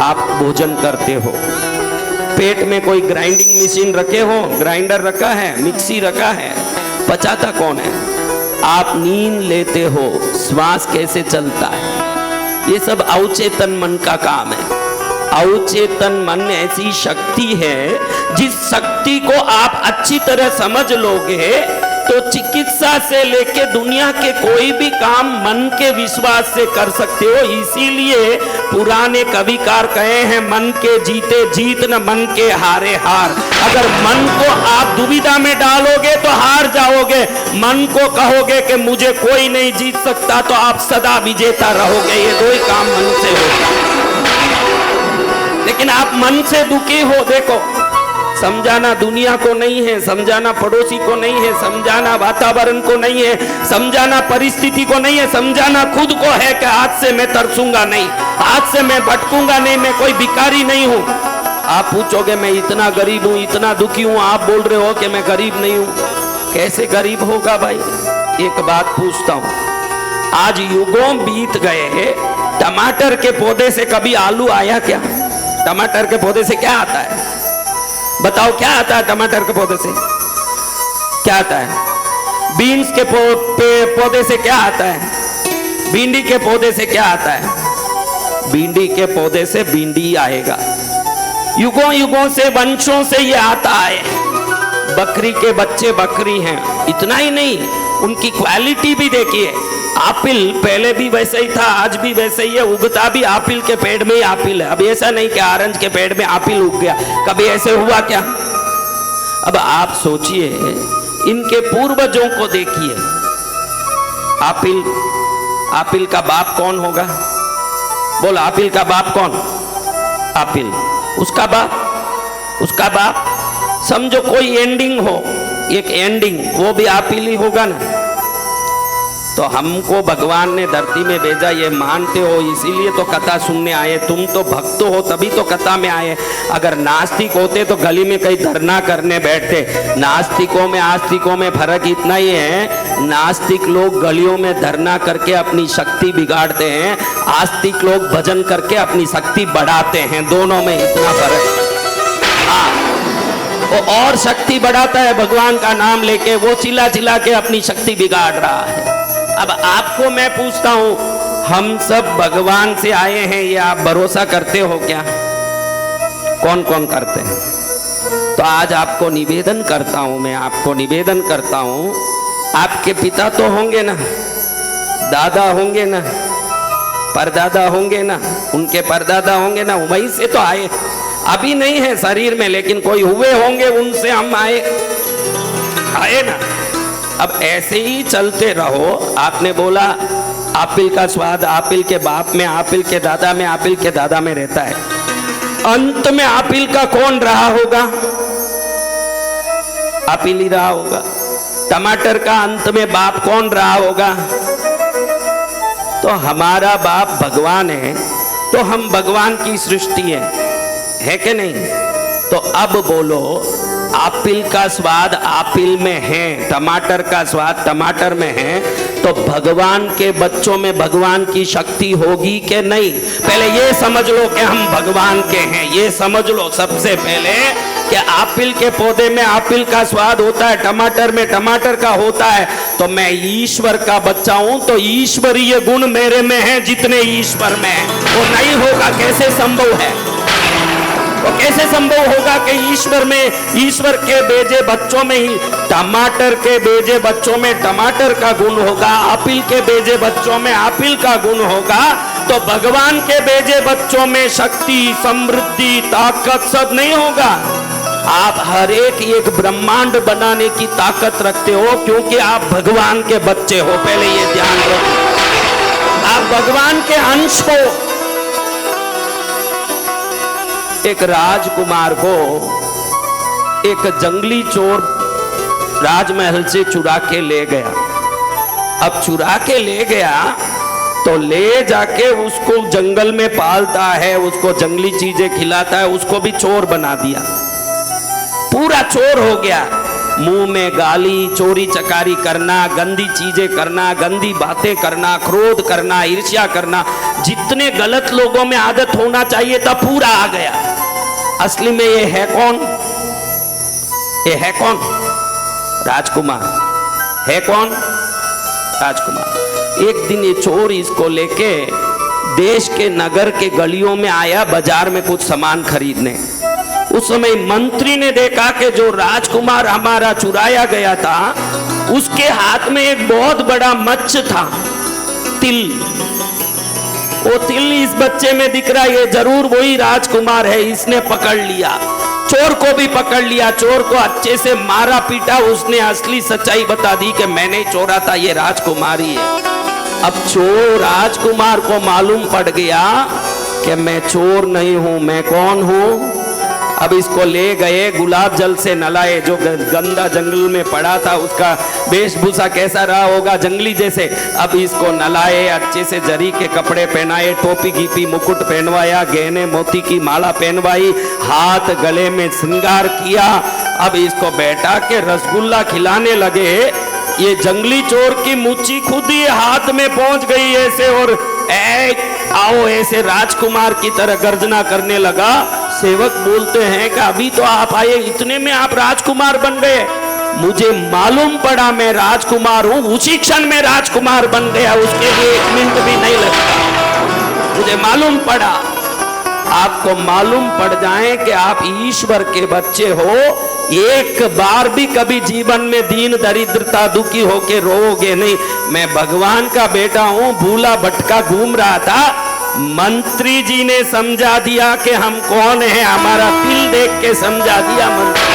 आप भोजन करते हो। पेट में कोई ग्राइंडिंग मशीन रखे हो, ग्राइंडर रखा है, मिक्सी रखा है, पचाता कौन है? आप नींद लेते हो, श्वास कैसे चलता है? ये सब अवचेतन मन का काम है। अवचेतन मन ऐसी शक्ति है, जिस शक्ति को आप अच्छी तरह समझ लोगे तो चिकित्सा से लेके दुनिया के कोई भी काम मन के विश्वास से कर सकते हो। इसीलिए पुराने कविकार कहे हैं, मन के जीते जीत न मन के हारे हार। अगर मन को आप दुविधा में डालोगे तो हार जाओगे, मन को कहोगे कि मुझे कोई नहीं जीत सकता तो आप सदा विजेता रहोगे। ये दो ही काम मन से होता है। लेकिन आप मन से दुखी हो, देखो समझाना दुनिया को नहीं है, समझाना पड़ोसी को नहीं है, समझाना वातावरण को नहीं है, समझाना परिस्थिति को नहीं है, समझाना खुद को है कि आज से मैं तरसूंगा नहीं, आज से मैं भटकूंगा नहीं, मैं कोई भिखारी नहीं हूं। आप पूछोगे मैं इतना गरीब हूं, इतना दुखी हूं, आप बोल रहे हो कि मैं गरीब नहीं हूं। कैसे गरीब होगा भाई? एक बात पूछता हूं, आज युगों बीत गए, टमाटर के पौधे से कभी आलू आया क्या? टमाटर के पौधे से क्या आता है? बताओ क्या आता है टमाटर के पौधे से? क्या आता है? बीन्स के पौधे से क्या आता है? भिंडी के पौधे से क्या आता है? भिंडी के पौधे से भिंडी आएगा। युगों युगों से वंशों से ये आता है। बकरी के बच्चे बकरी हैं। इतना ही नहीं, उनकी क्वालिटी भी देखिए। आपिल पहले भी वैसे ही था, आज भी वैसे ही है, उगता भी आपिल के पेड़ में ही आपिल है। अब ऐसा नहीं कि ऑरेंज के पेड़ में आपिल उग गया, कभी ऐसे हुआ क्या? अब आप सोचिए, इनके पूर्वजों को देखिए। आपिल का बाप कौन होगा? बोल, आपिल का बाप कौन? आपिल। उसका बाप समझो कोई एंडिंग हो, एक एंडिंग, वो भी आपिल ही होगा ना। तो हमको भगवान ने धरती में भेजा, ये मानते हो, इसीलिए तो कथा सुनने आए। तुम तो भक्त हो तभी तो कथा में आए। अगर नास्तिक होते तो गली में कहीं धरना करने बैठते। नास्तिकों में आस्तिकों में फर्क इतना ही है, नास्तिक लोग गलियों में धरना करके अपनी शक्ति बिगाड़ते हैं, आस्तिक लोग भजन करके अपनी शक्ति बढ़ाते हैं। दोनों में इतना फर्क। वो और शक्ति बढ़ाता है भगवान का नाम लेके, वो चिल्ला चिल्ला के अपनी शक्ति बिगाड़ रहा है। अब आपको मैं पूछता हूं, हम सब भगवान से आए हैं, ये आप भरोसा करते हो क्या? कौन कौन करते हैं? तो आज आपको निवेदन करता हूं, मैं आपको निवेदन करता हूं, आपके पिता तो होंगे ना, दादा होंगे ना, परदादा होंगे ना, उनके परदादा होंगे ना, वहीं से तो आए। अभी नहीं है शरीर में, लेकिन कोई हुए होंगे, उनसे हम आए ना। अब ऐसे ही चलते रहो। आपने बोला आपिल का स्वाद आपिल के बाप में, आपिल के दादा में, आपिल के दादा में रहता है। अंत में आपिल का कौन रहा होगा? आपिल ही रहा होगा। टमाटर का अंत में बाप कौन रहा होगा? तो हमारा बाप भगवान है, तो हम भगवान की सृष्टि है कि नहीं? तो अब बोलो, आपिल का स्वाद आपिल में है, टमाटर का स्वाद टमाटर में है, तो भगवान के बच्चों में भगवान की शक्ति होगी कि नहीं? पहले ये समझ लो कि हम भगवान के हैं। ये समझ लो सबसे पहले कि आपिल के पौधे में आपिल का स्वाद होता है, टमाटर में टमाटर का होता है। तो मैं ईश्वर का बच्चा हूं, तो ईश्वरीय गुण मेरे में है जितने ईश्वर में है। वो नहीं होगा, कैसे संभव है? तो कैसे संभव होगा कि ईश्वर में, ईश्वर के बेजे बच्चों में ही, टमाटर के बेजे बच्चों में टमाटर का गुण होगा, आपिल के बेजे बच्चों में आपिल का गुण होगा, तो भगवान के बेजे बच्चों में शक्ति, समृद्धि, ताकत सब नहीं होगा। आप हर एक ब्रह्मांड बनाने की ताकत रखते हो, क्योंकि आप भगवान के बच्चे हो। पहले ये ध्यान रखो, आप भगवान के अंश हो। एक राजकुमार को एक जंगली चोर राजमहल से चुरा के ले गया। अब चुरा के ले गया तो ले जाके उसको जंगल में पालता है, उसको जंगली चीजें खिलाता है, उसको भी चोर बना दिया। पूरा चोर हो गया। मुंह में गाली, चोरी चकारी करना, गंदी चीजें करना, गंदी बातें करना, क्रोध करना, ईर्ष्या करना, जितने गलत लोगों में आदत होना चाहिए था पूरा आ गया। असली में ये है कौन? ये है कौन? राजकुमार है कौन? राजकुमार। एक दिन ये चोर इसको लेके देश के नगर के गलियों में आया बाजार में कुछ सामान खरीदने। उस समय मंत्री ने देखा कि जो राजकुमार हमारा चुराया गया था उसके हाथ में एक बहुत बड़ा मत्स्य था, तिल। वो तिल इस बच्चे में दिख रहा है, ये जरूर वही राजकुमार है। इसने पकड़ लिया, चोर को भी पकड़ लिया, चोर को अच्छे से मारा पीटा। उसने असली सच्चाई बता दी कि मैंने चोरा था, ये राजकुमारी है। अब चोर राजकुमार को मालूम पड़ गया कि मैं चोर नहीं हूं, मैं कौन हूं। अब इसको ले गए, गुलाब जल से नलाए। जो गंदा जंगल में पड़ा था उसका वेशभूषा कैसा रहा होगा, जंगली जैसे। अब इसको नलाए, अच्छे से जरी के कपड़े पहनाए, टोपी गीपी मुकुट पहनवाया, गहने मोती की माला पहनवाई, हाथ गले में श्रृंगार किया। अब इसको बैठा के रसगुल्ला खिलाने लगे। ये जंगली चोर की मुच्ची खुद ही हाथ में पहुंच गई ऐसे, और आओ ऐसे राजकुमार की तरह गर्जना करने लगा। सेवक बोलते हैं कि अभी तो आप आए, इतने में आप राजकुमार बन गए। मुझे मालूम पड़ा मैं राजकुमार हूं, उसी क्षण में राजकुमार बन गया, उसके लिए 1 मिनट भी नहीं लगता। मुझे मालूम पड़ा। आपको मालूम पड़ जाए कि आप ईश्वर के बच्चे हो, एक बार भी कभी जीवन में दीन दरिद्रता दुखी होके रोओगे नहीं। मैं भगवान का बेटा हूं, भूला भटका घूम रहा था, मंत्री जी ने समझा दिया कि हम कौन हैं, हमारा तिल देख के समझा दिया मंत्री।